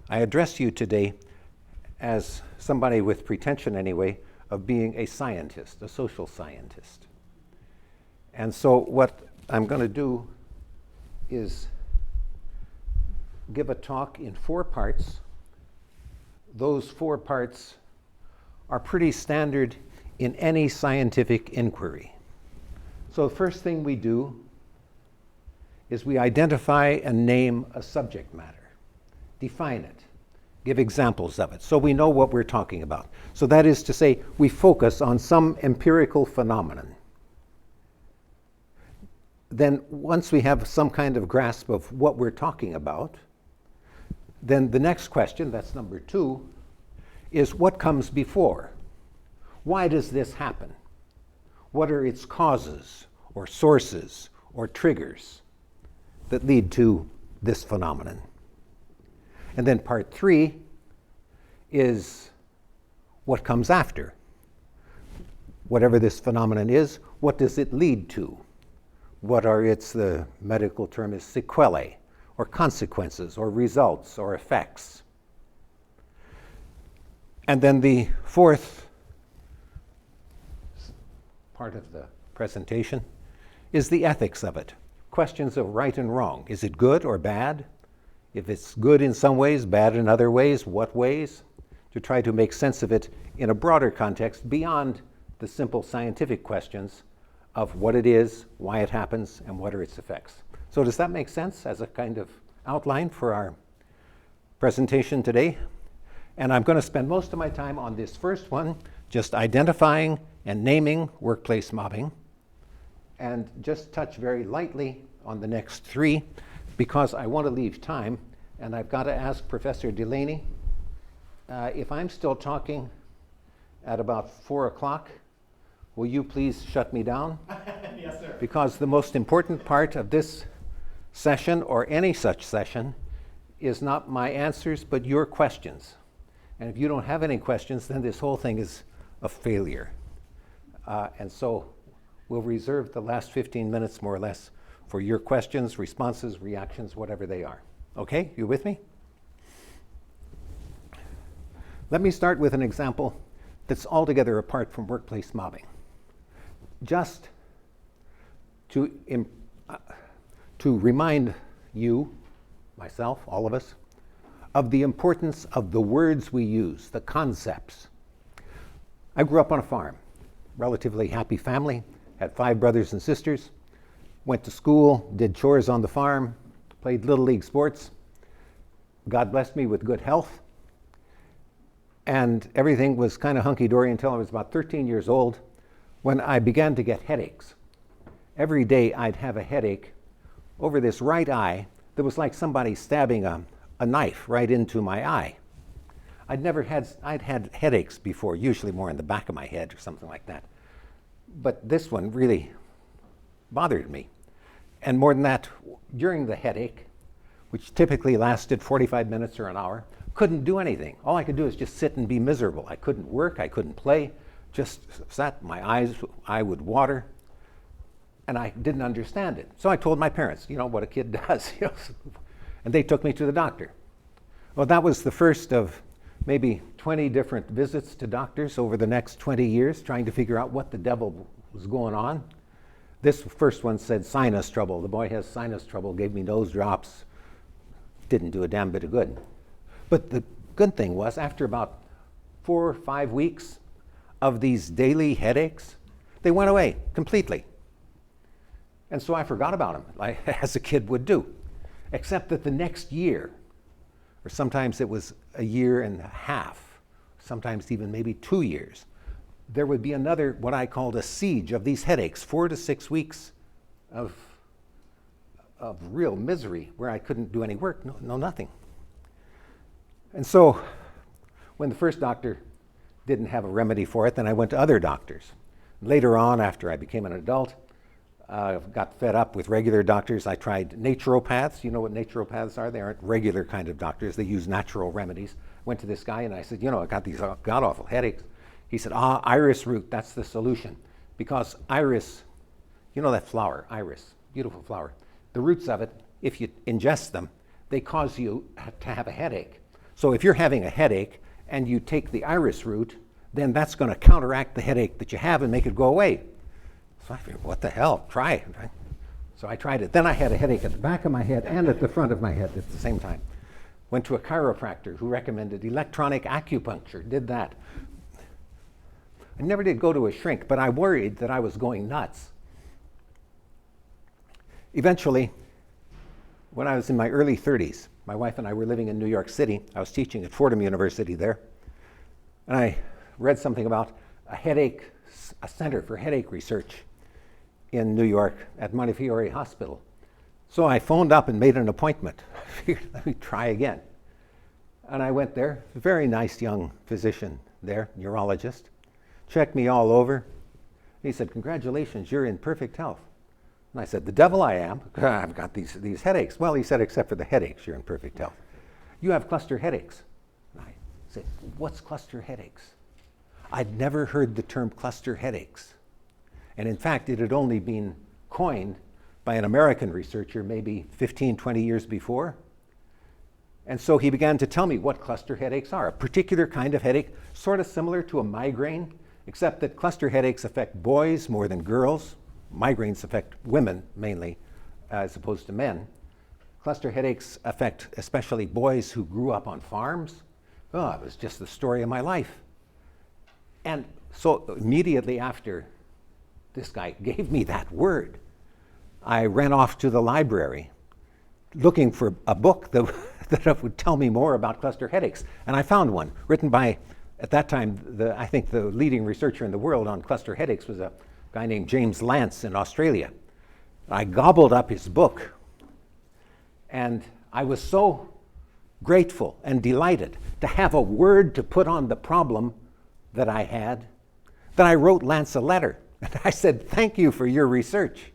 I address you today as somebody with pretension anyway of being a scientist, a social scientist. And so what I'm going to do is give a talk in 4 parts. Those 4 parts are pretty standard in any scientific inquiry. So the first thing we do is we identify and name a subject matter, define it, give examples of it, so we know what we're talking about. So that is to say, we focus on some empirical phenomenon. Then once we have some kind of grasp of what we're talking about, then the next question, that's number 2, is what comes before? Why does this happen? What are its causes or sources or triggers that lead to this phenomenon? And then part 3 is what comes after. Whatever this phenomenon is, what does it lead to? What are its, the medical term is sequelae, or consequences, or results, or effects. And then the 4th part of the presentation is the ethics of it. Questions of right and wrong. Is it good or bad? If it's good in some ways, bad in other ways, what ways? To try to make sense of it in a broader context beyond the simple scientific questions of what it is, why it happens, and what are its effects. So does that make sense as a kind of outline for our presentation today? And I'm going to spend most of my time on this first one, just identifying and naming workplace mobbing, and just touch very lightly on the next 3, because I want to leave time, and I've got to ask Professor Delaney, if I'm still talking at about 4 o'clock, will you please shut me down? Yes, sir. Because the most important part of this session, or any such session, is not my answers, but your questions. And if you don't have any questions, then this whole thing is a failure. And so we'll reserve the last 15 minutes, more or less, for your questions, responses, reactions, whatever they are. Okay, you with me? Let me start with an example that's altogether apart from workplace mobbing. Just to remind you, myself, all of us, of the importance of the words we use, the concepts. I grew up on a farm, relatively happy family, had 5 brothers and sisters, went to school, did chores on the farm, played Little League sports. God blessed me with good health. And everything was kind of hunky-dory until I was about 13 years old, when I began to get headaches. Every day I'd have a headache over this right eye that was like somebody stabbing a knife right into my eye. I'd had headaches before, usually more in the back of my head or something like that. But this one really bothered me. And more than that, during the headache, which typically lasted 45 minutes or an hour, couldn't do anything. All I could do is just sit and be miserable. I couldn't work, I couldn't play, just sat, I would water, and I didn't understand it. So I told my parents, you know, what a kid does, and they took me to the doctor. Well, that was the first of maybe 20 different visits to doctors over the next 20 years, trying to figure out what the devil was going on. This first one said sinus trouble. The boy has sinus trouble, gave me nose drops. Didn't do a damn bit of good. But the good thing was, after about 4 or 5 weeks of these daily headaches, they went away completely. And so I forgot about them, like, as a kid would do. Except that the next year, or sometimes it was a year and a half, sometimes even maybe 2 years, there would be another, what I called a siege of these headaches, 4 to 6 weeks of real misery where I couldn't do any work, no nothing. And so when the first doctor didn't have a remedy for it, then I went to other doctors. Later on, after I became an adult, got fed up with regular doctors. I tried naturopaths. You know what naturopaths are? They aren't regular kind of doctors. They use natural remedies. Went to this guy and I said, you know, I got these god-awful headaches. He said, iris root, that's the solution. Because iris, you know that flower, iris, beautiful flower. The roots of it, if you ingest them, they cause you to have a headache. So if you're having a headache and you take the iris root, then that's going to counteract the headache that you have and make it go away. So I figured, what the hell, try it. Right? So I tried it. Then I had a headache at the back of my head and at the front of my head at the same time. Went to a chiropractor who recommended electronic acupuncture, did that. I never did go to a shrink, but I worried that I was going nuts. Eventually, when I was in my early 30s, my wife and I were living in New York City. I was teaching at Fordham University there. And I read something about a center for headache research in New York at Montefiore Hospital. So I phoned up and made an appointment. I figured, let me try again. And I went there, a very nice young physician there, neurologist, checked me all over. He said, congratulations, you're in perfect health. And I said, the devil I am. I've got these headaches. Well, he said, except for the headaches, you're in perfect health. You have cluster headaches. And I said, what's cluster headaches? I'd never heard the term cluster headaches. And in fact, it had only been coined by an American researcher maybe 15, 20 years before. And so he began to tell me what cluster headaches are, a particular kind of headache, sort of similar to a migraine, except that cluster headaches affect boys more than girls. Migraines affect women mainly, as opposed to men. Cluster headaches affect especially boys who grew up on farms. Oh, it was just the story of my life. And so immediately after this guy gave me that word, I ran off to the library looking for a book that would tell me more about cluster headaches. And I found one written by, at that time, I think the leading researcher in the world on cluster headaches was a guy named James Lance in Australia. I gobbled up his book, and I was so grateful and delighted to have a word to put on the problem that I had, that I wrote Lance a letter. And I said, thank you for your research.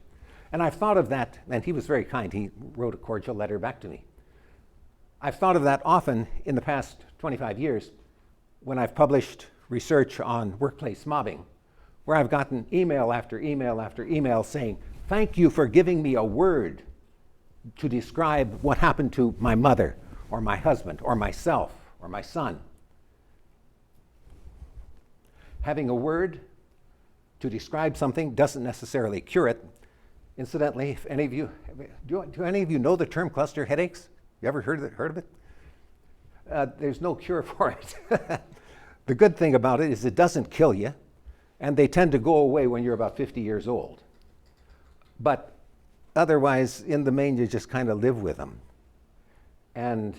And I've thought of that, and he was very kind. He wrote a cordial letter back to me. I've thought of that often in the past 25 years when I've published research on workplace mobbing, where I've gotten email after email after email saying, thank you for giving me a word to describe what happened to my mother or my husband or myself or my son. Having a word to describe something doesn't necessarily cure it. Incidentally, if any of you, do any of you know the term cluster headaches? You ever heard of it? There's no cure for it. The good thing about it is it doesn't kill you, and they tend to go away when you're about 50 years old. But otherwise, in the main, you just kind of live with them. And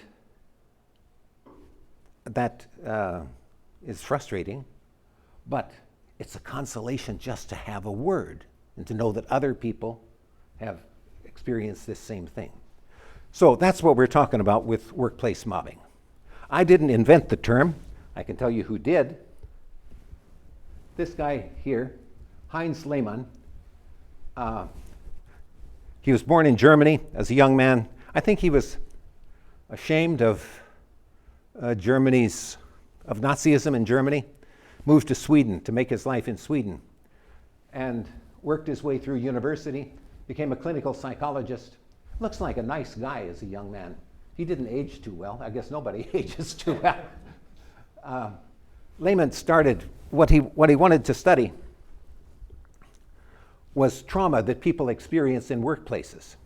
that is frustrating, but it's a consolation just to have a word and to know that other people have experienced this same thing. So that's what we're talking about with workplace mobbing. I didn't invent the term. I can tell you who did. This guy here, Heinz Lehmann, he was born in Germany as a young man. I think he was ashamed of Nazism in Germany, moved to Sweden to make his life in Sweden, and worked his way through university, became a clinical psychologist. Looks like a nice guy as a young man. He didn't age too well. I guess nobody ages too well. Lehmann started, what he wanted to study was trauma that people experience in workplaces.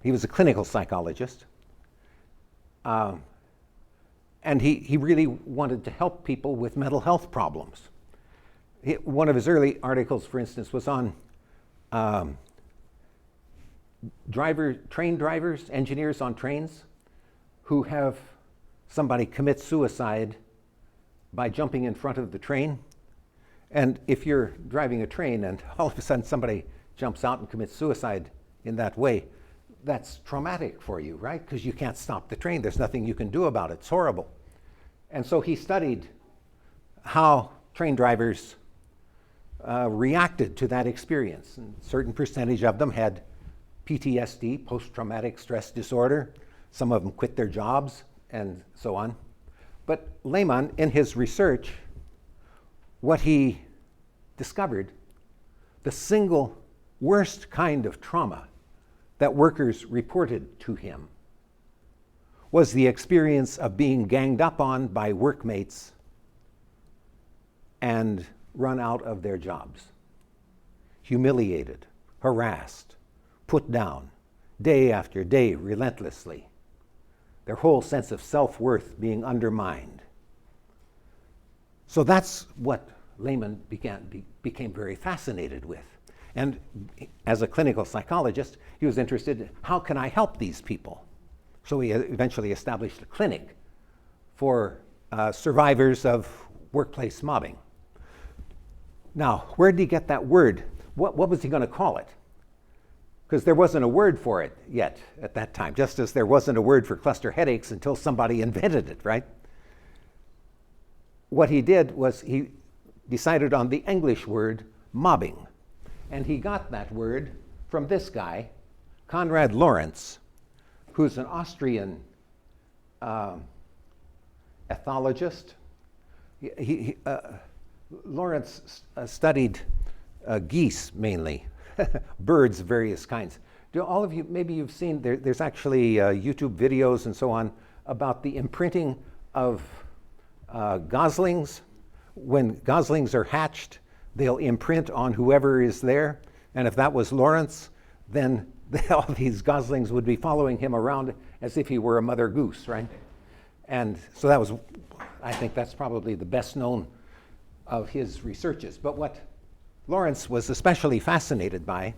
He was a clinical psychologist. And he really wanted to help people with mental health problems. One of his early articles, for instance, was on train drivers, engineers on trains, who have somebody commit suicide by jumping in front of the train. And if you're driving a train and all of a sudden somebody jumps out and commits suicide in that way, that's traumatic for you, right? Because you can't stop the train. There's nothing you can do about it. It's horrible. And so he studied how train drivers reacted to that experience. And a certain percentage of them had PTSD, post-traumatic stress disorder. Some of them quit their jobs and so on. But Lehmann, in his research, what he discovered, the single worst kind of trauma that workers reported to him was the experience of being ganged up on by workmates and run out of their jobs, humiliated, harassed, put down, day after day, relentlessly, their whole sense of self-worth being undermined. So that's what Lehman became very fascinated with. And as a clinical psychologist, he was interested in how can I help these people? So he eventually established a clinic for survivors of workplace mobbing. Now, where did he get that word? What was he going to call it? Because there wasn't a word for it yet at that time, just as there wasn't a word for cluster headaches until somebody invented it, right? What he did was he decided on the English word mobbing. And he got that word from this guy, Konrad Lorenz, who's an Austrian ethologist. Lorenz studied geese mainly, birds of various kinds. Do all of you, maybe you've seen, there's actually YouTube videos and so on about the imprinting of goslings. When goslings are hatched, they'll imprint on whoever is there. And if that was Lawrence, then all these goslings would be following him around as if he were a mother goose, right? And so that was, I think that's probably the best known of his researches. But what Lawrence was especially fascinated by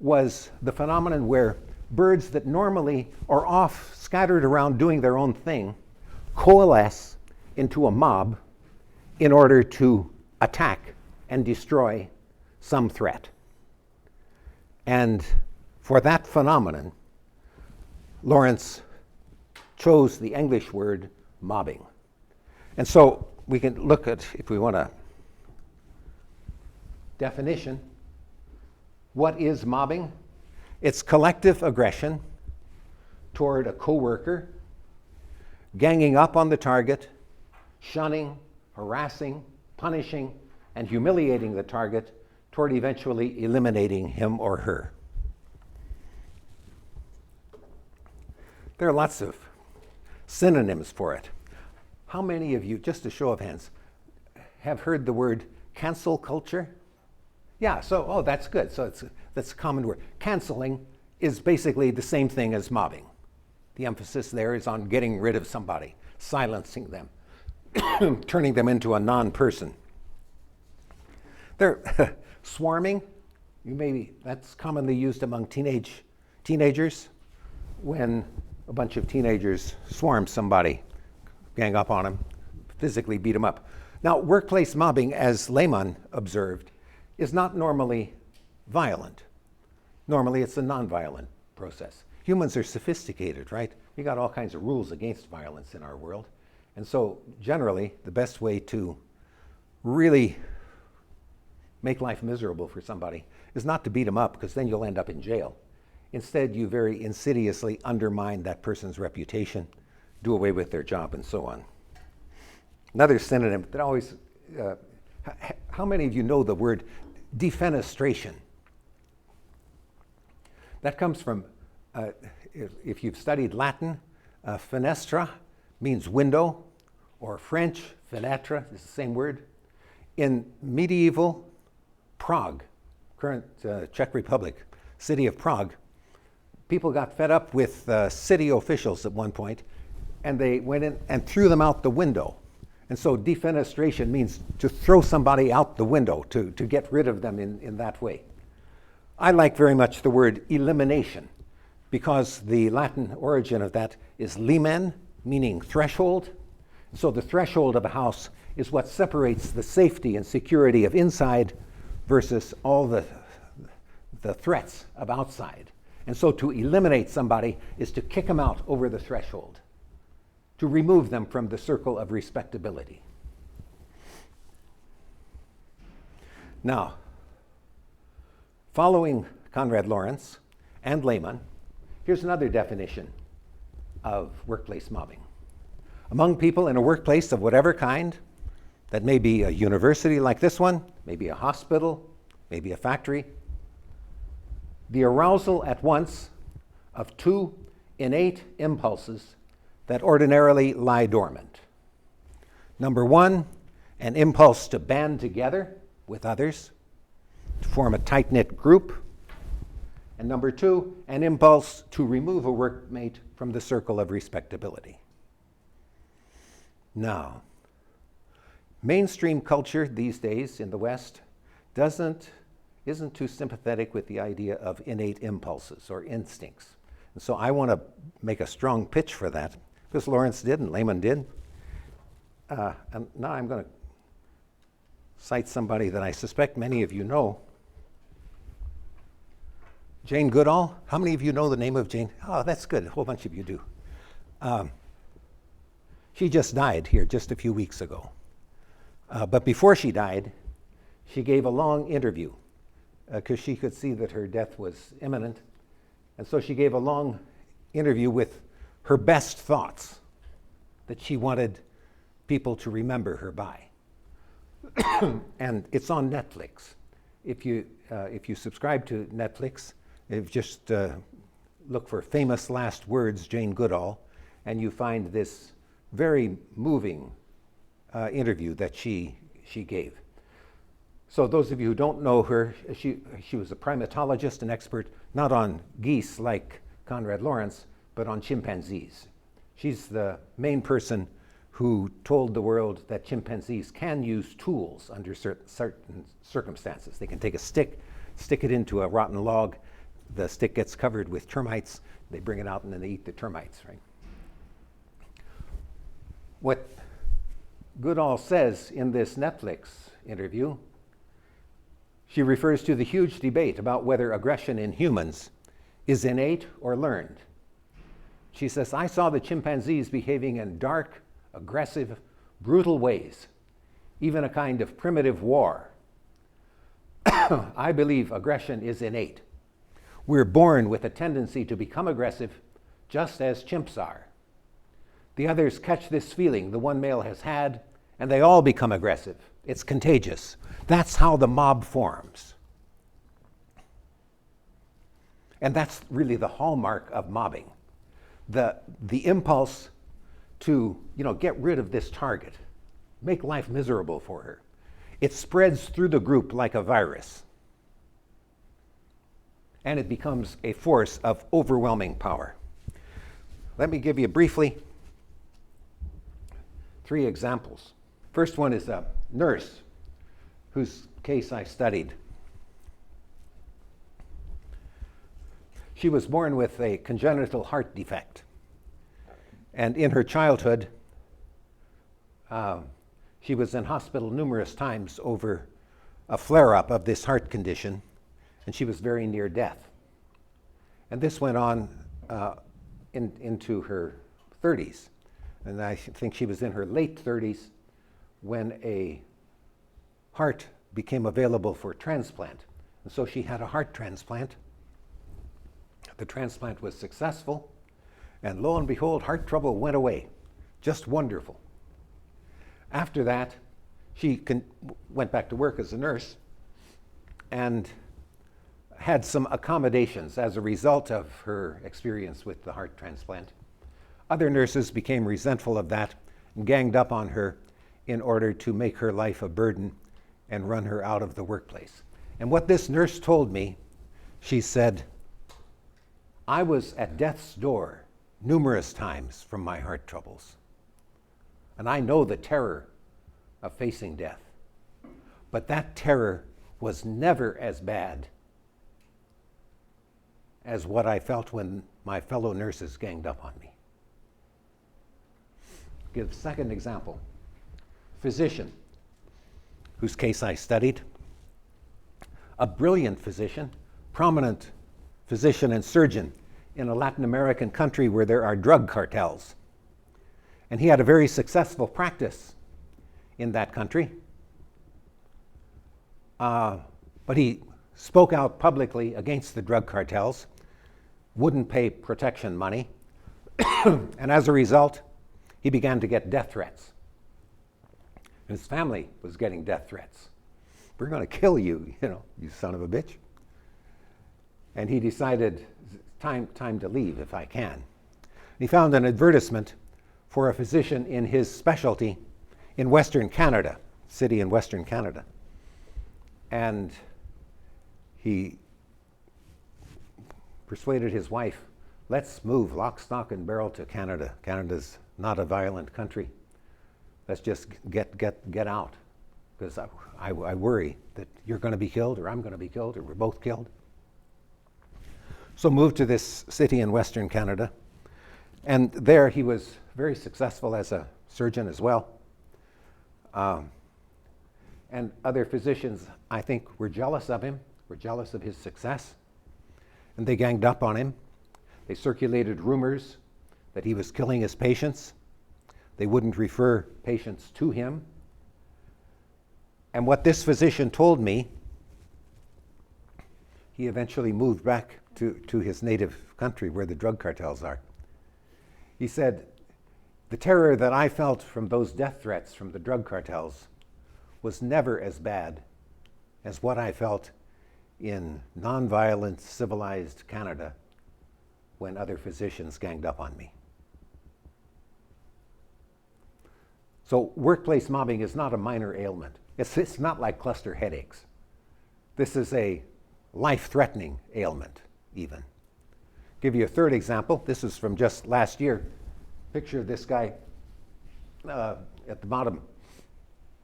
was the phenomenon where birds that normally are off, scattered around doing their own thing, coalesce into a mob in order to attack and destroy some threat. And for that phenomenon, Lawrence chose the English word mobbing. And so we can look at, if we want a definition, what is mobbing? It's collective aggression toward a coworker, ganging up on the target, shunning, harassing, punishing, and humiliating the target toward eventually eliminating him or her. There are lots of synonyms for it. How many of you, just a show of hands, have heard the word cancel culture? Yeah, so, oh, that's good. So that's a common word. Canceling is basically the same thing as mobbing. The emphasis there is on getting rid of somebody, silencing them, turning them into a non-person. They're swarming. That's commonly used among teenagers when a bunch of teenagers swarm somebody, gang up on them, physically beat them up. Now, workplace mobbing, as Lehman observed, is not normally violent. Normally, it's a nonviolent process. Humans are sophisticated, right? We got all kinds of rules against violence in our world. And so, generally, the best way to really make life miserable for somebody is not to beat them up, because then you'll end up in jail. Instead, you very insidiously undermine that person's reputation, do away with their job, and so on. Another synonym that always, how many of you know the word defenestration? That comes from, if you've studied Latin, fenestra means window, or French, fenêtre is the same word. In medieval Prague, current Czech Republic, city of Prague, people got fed up with city officials at one point, and they went in and threw them out the window. And so defenestration means to throw somebody out the window, to get rid of them in that way. I like very much the word elimination, because the Latin origin of that is limen, meaning threshold. So the threshold of a house is what separates the safety and security of inside versus all the threats of outside. And so to eliminate somebody is to kick them out over the threshold, to remove them from the circle of respectability. Now, following Konrad Lorenz and Lehman, here's another definition of workplace mobbing. Among people in a workplace of whatever kind, that may be a university like this one, maybe a hospital, maybe a factory, the arousal at once of two innate impulses that ordinarily lie dormant. Number one, an impulse to band together with others, to form a tight-knit group. And number two, an impulse to remove a workmate from the circle of respectability. Now, mainstream culture these days in the West isn't too sympathetic with the idea of innate impulses or instincts. And so I want to make a strong pitch for that, because Lawrence did and Lehman did. And now I'm going to cite somebody that I suspect many of you know. Jane Goodall. How many of you know the name of Jane? Oh, that's good. A whole bunch of you do. She just died here just a few weeks ago. But before she died, she gave a long interview because she could see that her death was imminent. And so she gave a long interview with her best thoughts that she wanted people to remember her by. And it's on Netflix. If you subscribe to Netflix, just look for famous last words, Jane Goodall, and you find this very moving interview that she gave. So those of you who don't know her, she was a primatologist, an expert not on geese like Conrad Lawrence, but on chimpanzees. She's the main person who told the world that chimpanzees can use tools under certain circumstances. They can take a stick, stick it into a rotten log, the stick gets covered with termites, they bring it out and then they eat the termites, right? What Goodall says in this Netflix interview, she refers to the huge debate about whether aggression in humans is innate or learned. She says, I saw the chimpanzees behaving in dark, aggressive, brutal ways, even a kind of primitive war. I believe aggression is innate. We're born with a tendency to become aggressive, just as chimps are. The others catch this feeling the one male has had, and they all become aggressive. It's contagious. That's how the mob forms. And that's really the hallmark of mobbing. The impulse to get rid of this target, make life miserable for her. It spreads through the group like a virus. And it becomes a force of overwhelming power. Let me give you briefly 3 examples. First one is a nurse whose case I studied. She was born with a congenital heart defect. And in her childhood, she was in hospital numerous times over a flare-up of this heart condition, and she was very near death. And this went on into her 30s. And I think she was in her late 30s when a heart became available for transplant. And so she had a heart transplant. The transplant was successful, and lo and behold, heart trouble went away. Just wonderful. After that, she went back to work as a nurse and had some accommodations as a result of her experience with the heart transplant. Other nurses became resentful of that and ganged up on her in order to make her life a burden and run her out of the workplace. And what this nurse told me, she said, I was at death's door numerous times from my heart troubles. And I know the terror of facing death. But that terror was never as bad as what I felt when my fellow nurses ganged up on me. Give a second example. Physician, whose case I studied. A brilliant physician, prominent physician and surgeon in a Latin American country where there are drug cartels. And he had a very successful practice in that country. But he spoke out publicly against the drug cartels, wouldn't pay protection money, and as a result, he began to get death threats. And his family was getting death threats. We're going to kill you, you son of a bitch. And he decided, time to leave if I can. And he found an advertisement for a physician in his specialty in Western Canada, city in Western Canada. And he persuaded his wife, let's move lock, stock, and barrel to Canada. Canada's not a violent country. Let's just get out, because I worry that you're going to be killed, or I'm going to be killed, or we're both killed. So moved to this city in Western Canada, and there he was very successful as a surgeon as well. And other physicians, I think, were jealous of him, were jealous of his success, and they ganged up on him. They circulated rumors that he was killing his patients. They wouldn't refer patients to him. And what this physician told me, he eventually moved back to his native country where the drug cartels are. He said, the terror that I felt from those death threats from the drug cartels was never as bad as what I felt in nonviolent, civilized Canada when other physicians ganged up on me. So workplace mobbing is not a minor ailment. It's not like cluster headaches. This is a life-threatening ailment, even. Give you a third example. This is from just last year. Picture of this guy at the bottom,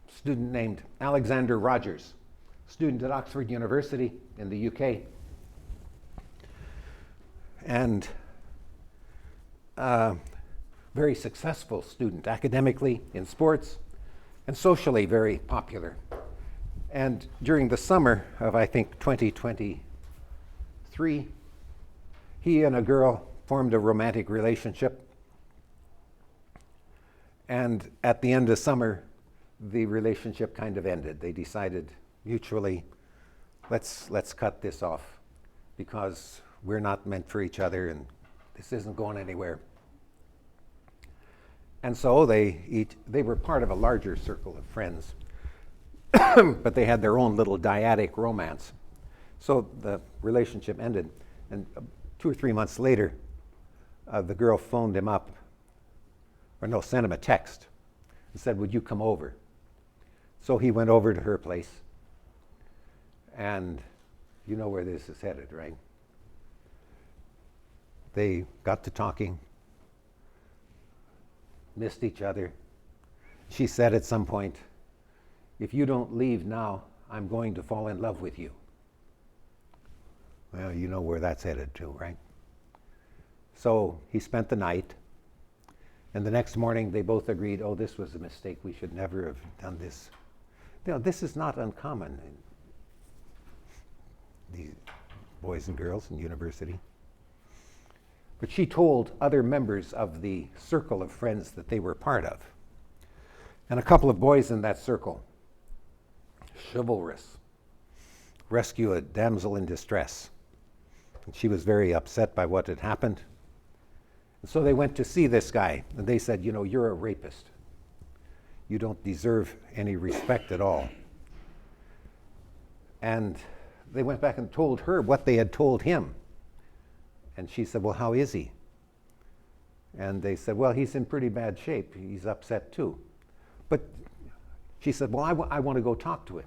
student named Alexander Rogers, student at Oxford University in the UK. And very successful student, academically, in sports, and socially very popular. And during the summer of, I think, 2023, he and a girl formed a romantic relationship. And at the end of summer, the relationship kind of ended. They decided mutually, let's cut this off because we're not meant for each other and this isn't going anywhere. And so they were part of a larger circle of friends, but they had their own little dyadic romance. So the relationship ended, and 2 or 3 months later, the girl phoned him up, sent him a text and said, would you come over? So he went over to her place, and you know where this is headed, right? They got to talking, missed each other. She said at some point, if you don't leave now, I'm going to fall in love with you. Well, you know where that's headed to, right? So he spent the night, and the next morning they both agreed, oh, this was a mistake. We should never have done this. You know, this is not uncommon in these boys and girls in university. But she told other members of the circle of friends that they were part of. And a couple of boys in that circle, chivalrous, rescue a damsel in distress. And she was very upset by what had happened. And so they went to see this guy, and they said, you know, you're a rapist. You don't deserve any respect at all. And they went back and told her what they had told him. And she said, well, how is he? And they said, well, he's in pretty bad shape. He's upset too. But she said, well, I want to go talk to him.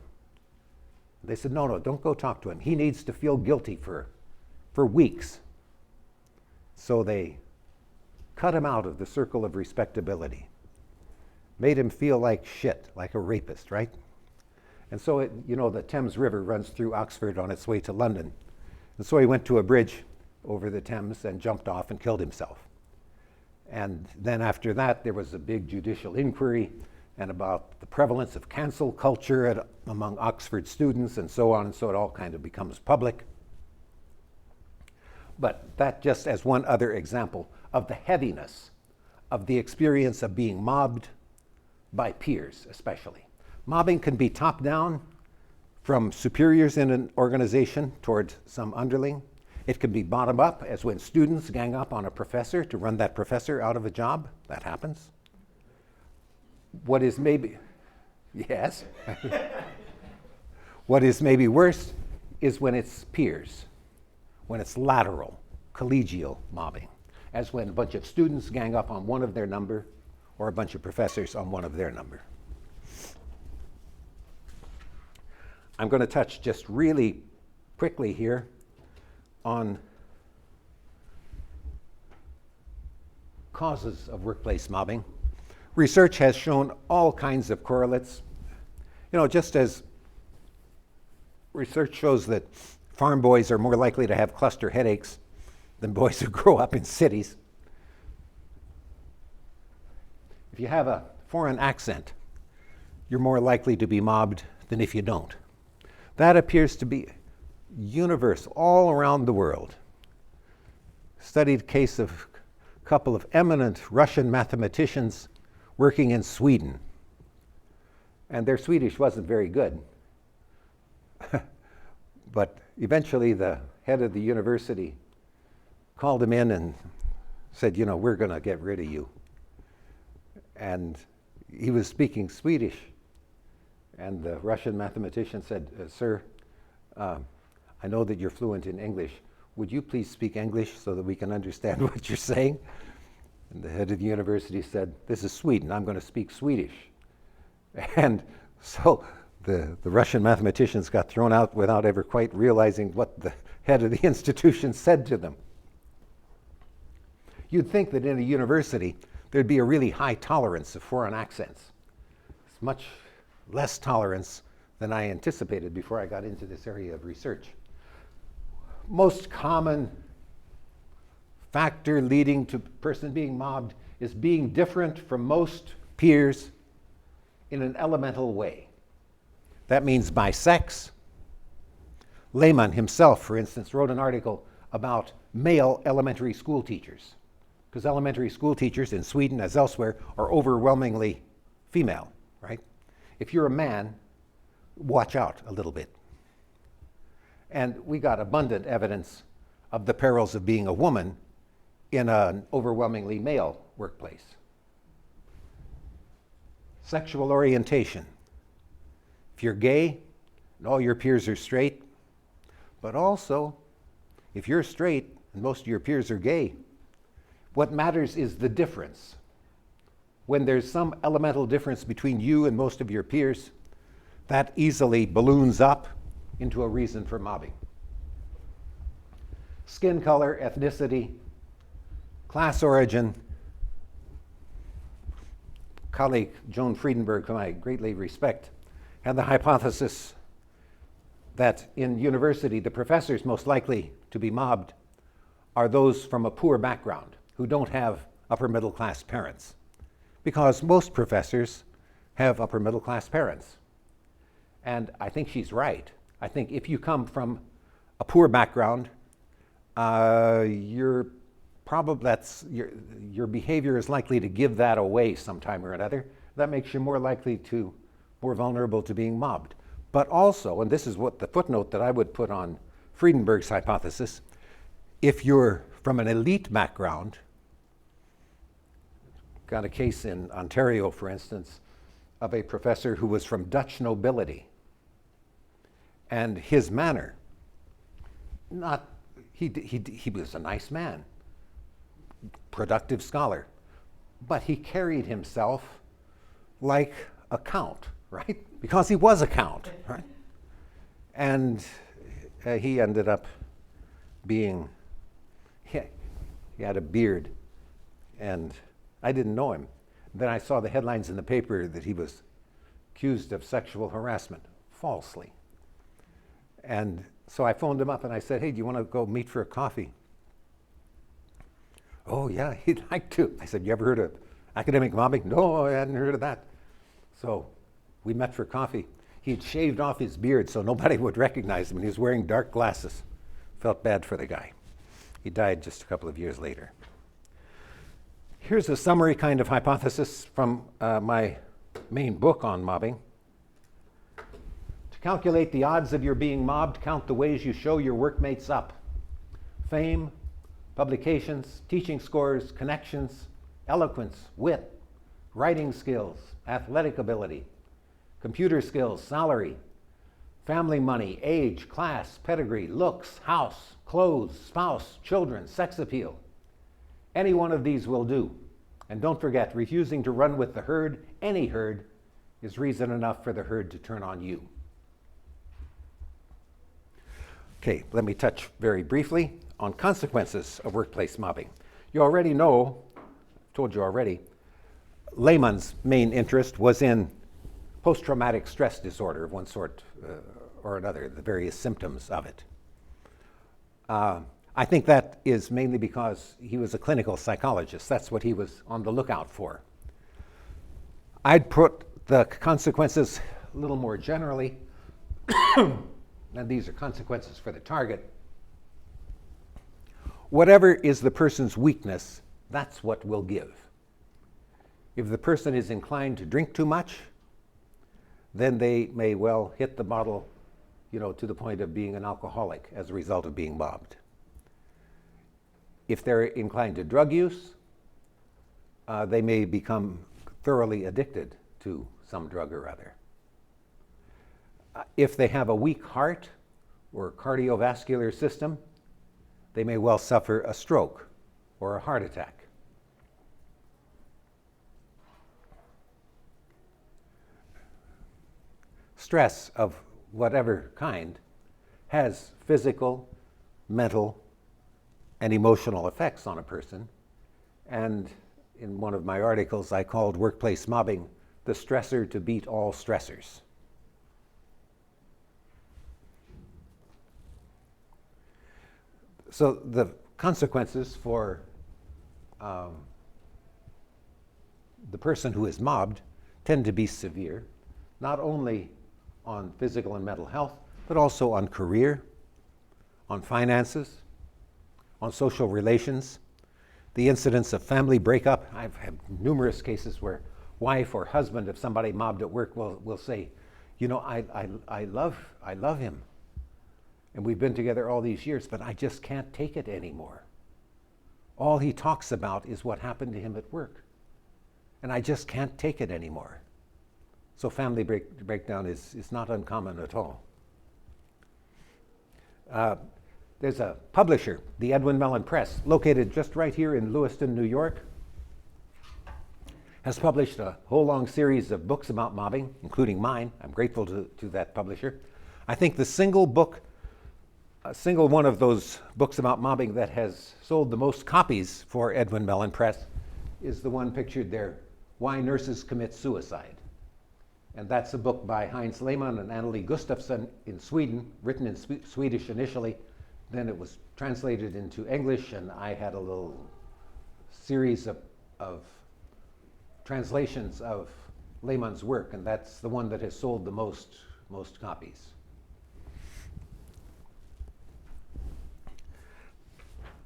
They said, no, don't go talk to him. He needs to feel guilty for weeks. So they cut him out of the circle of respectability, made him feel like shit, like a rapist, right? And so, the Thames River runs through Oxford on its way to London. And so he went to a bridge over the Thames and jumped off and killed himself. And then after that, there was a big judicial inquiry and about the prevalence of cancel culture among Oxford students and so on, and so it all kind of becomes public. But that just as one other example of the heaviness of the experience of being mobbed by peers, especially. Mobbing can be top-down from superiors in an organization toward some underling. It can be bottom-up, as when students gang up on a professor to run that professor out of a job. That happens. What is maybe, yes. What is maybe worse is when it's peers, when it's lateral, collegial mobbing, as when a bunch of students gang up on one of their number or a bunch of professors on one of their number. I'm going to touch just really quickly here on causes of workplace mobbing. Research has shown all kinds of correlates. You know, just as research shows that farm boys are more likely to have cluster headaches than boys who grow up in cities. If you have a foreign accent, you're more likely to be mobbed than if you don't. That appears to be universal all around the world. Studied case of a couple of eminent Russian mathematicians working in Sweden. And their Swedish wasn't very good. But eventually the head of the university called him in and said, you know, we're going to get rid of you. And he was speaking Swedish. And the Russian mathematician said, sir, I know that you're fluent in English. Would you please speak English so that we can understand what you're saying? And the head of the university said, this is Sweden, I'm going to speak Swedish. And so the Russian mathematicians got thrown out without ever quite realizing what the head of the institution said to them. You'd think that in a university, there'd be a really high tolerance of foreign accents. It's much less tolerance than I anticipated before I got into this area of research. Most common factor leading to a person being mobbed is being different from most peers in an elemental way. That means by sex. Lehman himself, for instance, wrote an article about male elementary school teachers, because elementary school teachers in Sweden, as elsewhere, are overwhelmingly female, right? If you're a man, watch out a little bit. And we got abundant evidence of the perils of being a woman in an overwhelmingly male workplace. Sexual orientation. If you're gay and all your peers are straight, but also if you're straight and most of your peers are gay, what matters is the difference. When there's some elemental difference between you and most of your peers, that easily balloons up into a reason for mobbing. Skin color, ethnicity, class origin. Colleague Joan Friedenberg, whom I greatly respect, had the hypothesis that in university, the professors most likely to be mobbed are those from a poor background who don't have upper middle class parents, because most professors have upper middle class parents. And I think she's right. I think if you come from a poor background, your behavior is likely to give that away sometime or another. That makes you more vulnerable to being mobbed. But also, and this is what the footnote that I would put on Friedenberg's hypothesis, if you're from an elite background, got a case in Ontario, for instance, of a professor who was from Dutch nobility. And his manner, he was a nice man, productive scholar, but he carried himself like a count, right? Because he was a count, right? And he ended up being, he had a beard, and I didn't know him. Then I saw the headlines in the paper that he was accused of sexual harassment, falsely. And so I phoned him up and I said, hey, do you want to go meet for a coffee? Oh, yeah, he'd like to. I said, you ever heard of academic mobbing? No, I hadn't heard of that. So we met for coffee. He'd shaved off his beard so nobody would recognize him, and he was wearing dark glasses. Felt bad for the guy. He died just a couple of years later. Here's a summary kind of hypothesis from my main book on mobbing. To calculate the odds of your being mobbed, count the ways you show your workmates up. Fame, publications, teaching scores, connections, eloquence, wit, writing skills, athletic ability, computer skills, salary, family money, age, class, pedigree, looks, house, clothes, spouse, children, sex appeal. Any one of these will do, And don't forget, refusing to run with the herd, any herd, is reason enough for the herd to turn on you. Okay, let me touch very briefly on consequences of workplace mobbing. You already know, I've told you already, Lehman's main interest was in post-traumatic stress disorder of one sort or another, the various symptoms of it. I think that is mainly because he was a clinical psychologist. That's what he was on the lookout for. I'd put the consequences a little more generally, and these are consequences for the target. Whatever is the person's weakness, that's what we'll give. If the person is inclined to drink too much, then they may well hit the bottle, to the point of being an alcoholic as a result of being mobbed. If they're inclined to drug use, they may become thoroughly addicted to some drug or other. If they have a weak heart or cardiovascular system, they may well suffer a stroke or a heart attack. Stress of whatever kind has physical, mental, and emotional effects on a person. And in one of my articles, I called workplace mobbing the stressor to beat all stressors. So the consequences for the person who is mobbed tend to be severe, not only on physical and mental health, but also on career, on finances, on social relations, the incidence of family breakup. I've had numerous cases where wife or husband of somebody mobbed at work will say, I love him. And we've been together all these years, but I just can't take it anymore. All he talks about is what happened to him at work. And I just can't take it anymore. So family breakdown is not uncommon at all. There's a publisher, the Edwin Mellon Press, located just right here in Lewiston, New York, has published a whole long series of books about mobbing, including mine. I'm grateful to that publisher. I think the single one of those books about mobbing that has sold the most copies for Edwin Mellon Press is the one pictured there, Why Nurses Commit Suicide. And that's a book by Heinz Lehmann and Annelie Gustafsson in Sweden, written in Swedish initially. Then it was translated into English, and I had a little series of translations of Lehmann's work, and that's the one that has sold the most copies.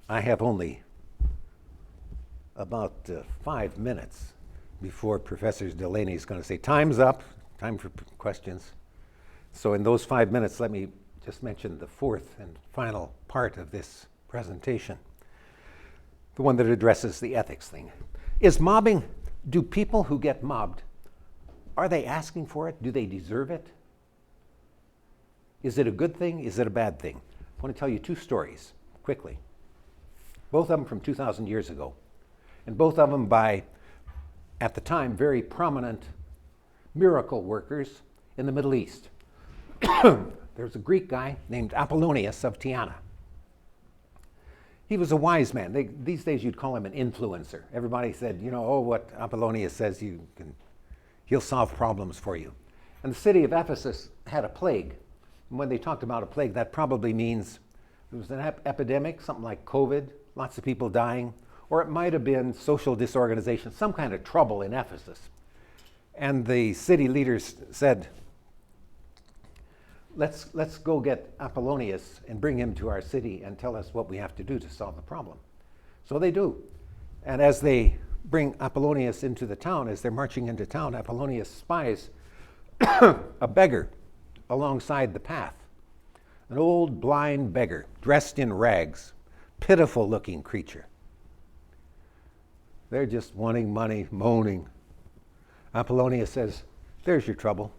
I have only about 5 minutes before Professor Delaney is going to say, time's up, time for questions. So in those 5 minutes, let me just mention the fourth and final part of this presentation, the one that addresses the ethics thing. Is mobbing, do people who get mobbed, are they asking for it? Do they deserve it? Is it a good thing? Is it a bad thing? I want to tell you two stories quickly, both of them from 2,000 years ago, and both of them by, at the time, very prominent miracle workers in the Middle East. There's a Greek guy named Apollonius of Tyana. He was a wise man. These days you'd call him an influencer. Everybody said, what Apollonius says, he'll solve problems for you. And the city of Ephesus had a plague. And when they talked about a plague, that probably means it was an epidemic, something like COVID, lots of people dying, or it might have been social disorganization, some kind of trouble in Ephesus. And the city leaders said, let's go get Apollonius and bring him to our city and tell us what we have to do to solve the problem. So they do. And as they bring Apollonius into the town, as they're marching into town, Apollonius spies a beggar alongside the path. An old blind beggar, dressed in rags, pitiful looking creature. They're just wanting money, moaning. Apollonius says, there's your trouble.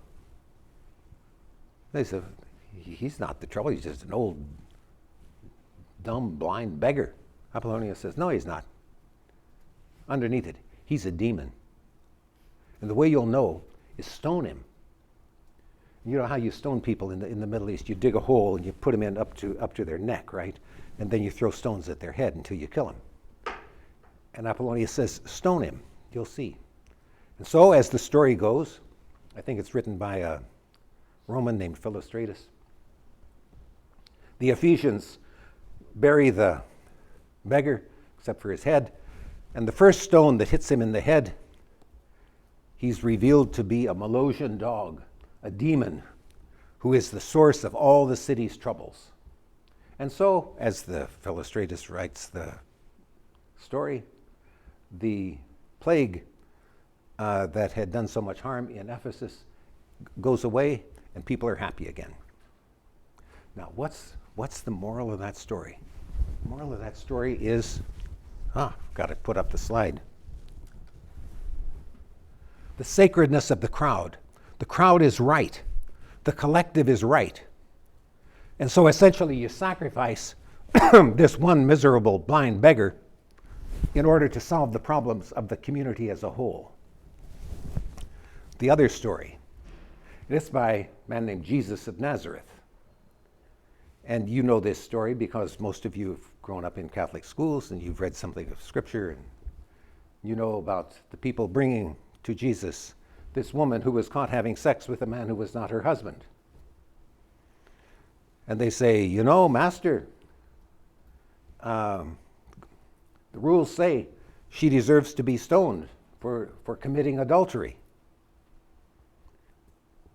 They said, he's not the trouble, he's just an old, dumb, blind beggar. Apollonius says, no, he's not. Underneath it, he's a demon. And the way you'll know is stone him. You know how you stone people in the Middle East? You dig a hole and you put them in up to their neck, right? And then you throw stones at their head until you kill him. And Apollonius says, stone him, you'll see. And so as the story goes, I think it's written by a Roman named Philostratus, the Ephesians bury the beggar, except for his head, and the first stone that hits him in the head, he's revealed to be a Molossian dog, a demon who is the source of all the city's troubles. And so, as the Philostratus writes the story, the plague that had done so much harm in Ephesus goes away and people are happy again. Now, what's the moral of that story? The moral of that story is, got to put up the slide. The sacredness of the crowd. The crowd is right. The collective is right. And so essentially you sacrifice this one miserable blind beggar in order to solve the problems of the community as a whole. The other story, this by a man named Jesus of Nazareth. And you know this story because most of you have grown up in Catholic schools and you've read something of Scripture, and you know about the people bringing to Jesus this woman who was caught having sex with a man who was not her husband. And they say, you know, Master, the rules say she deserves to be stoned for committing adultery.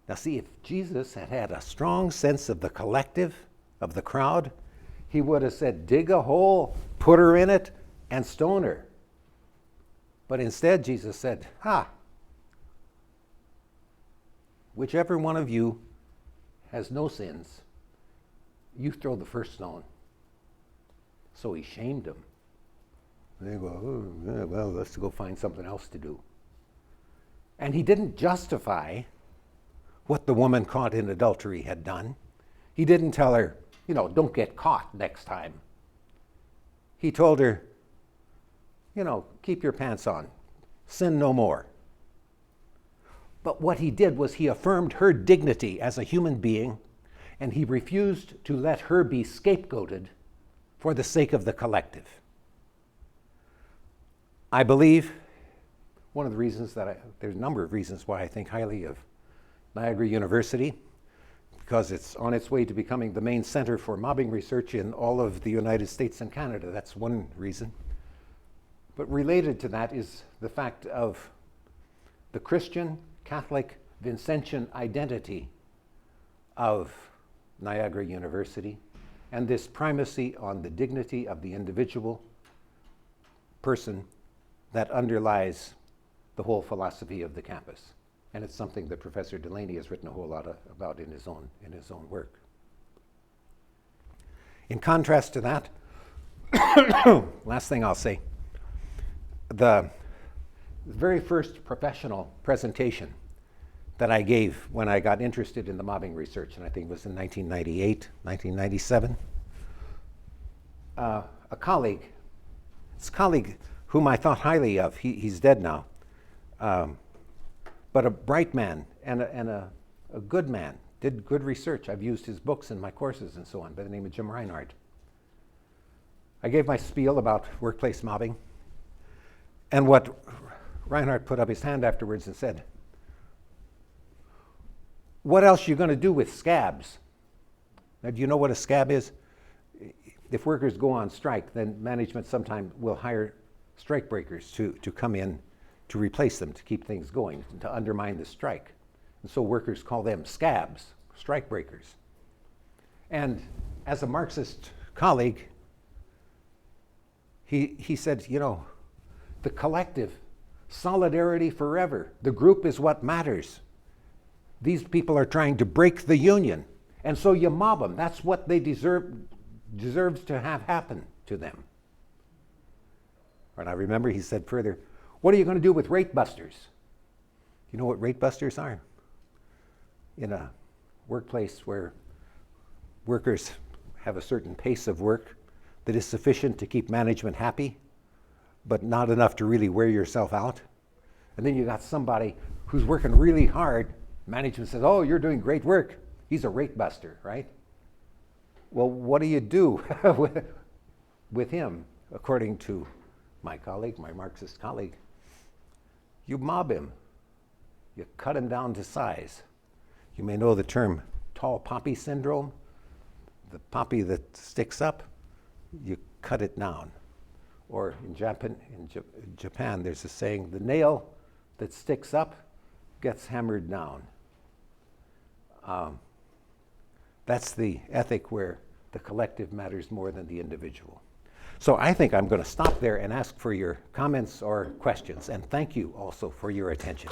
Now see, if Jesus had had a strong sense of the collective, of the crowd, he would have said, dig a hole, put her in it, and stone her. But instead, Jesus said, whichever one of you has no sins, you throw the first stone. So he shamed them. They go, well, let's go find something else to do. And he didn't justify what the woman caught in adultery had done. He didn't tell her, don't get caught next time. He told her, keep your pants on. Sin no more. But what he did was he affirmed her dignity as a human being, and he refused to let her be scapegoated for the sake of the collective. I believe one of the reasons there's a number of reasons why I think highly of Niagara University, because it's on its way to becoming the main center for mobbing research in all of the United States and Canada. That's one reason. But related to that is the fact of the Christian, Catholic, Vincentian identity of Niagara University and this primacy on the dignity of the individual person that underlies the whole philosophy of the campus. And it's something that Professor Delaney has written a whole lot about in his own work. In contrast to that, last thing I'll say, the very first professional presentation that I gave when I got interested in the mobbing research, and I think it was in 1998, 1997, a colleague whom I thought highly of, he's dead now, but a bright man and a good man, did good research. I've used his books in my courses and so on, by the name of Jim Reinhardt. I gave my spiel about workplace mobbing, and what Reinhardt put up his hand afterwards and said, what else are you going to do with scabs? Now, do you know what a scab is? If workers go on strike, then management sometime will hire strike breakers to come in to replace them, to keep things going, to undermine the strike. And so workers call them scabs, strike breakers. And as a Marxist colleague, he said, the collective, solidarity forever, the group is what matters. These people are trying to break the union, and so you mob them. That's what they deserves to have happen to them. And I remember he said further, what are you going to do with rate busters? You know what rate busters are? In a workplace where workers have a certain pace of work that is sufficient to keep management happy, but not enough to really wear yourself out. And then you got somebody who's working really hard. Management says, oh, you're doing great work. He's a rate buster, right? Well, what do you do with him, according to my colleague, my Marxist colleague? You mob him. You cut him down to size. You may know the term tall poppy syndrome. The poppy that sticks up, you cut it down. Or in Japan, there's a saying, the nail that sticks up gets hammered down. That's the ethic where the collective matters more than the individual. So I think I'm going to stop there and ask for your comments or questions. And thank you also for your attention.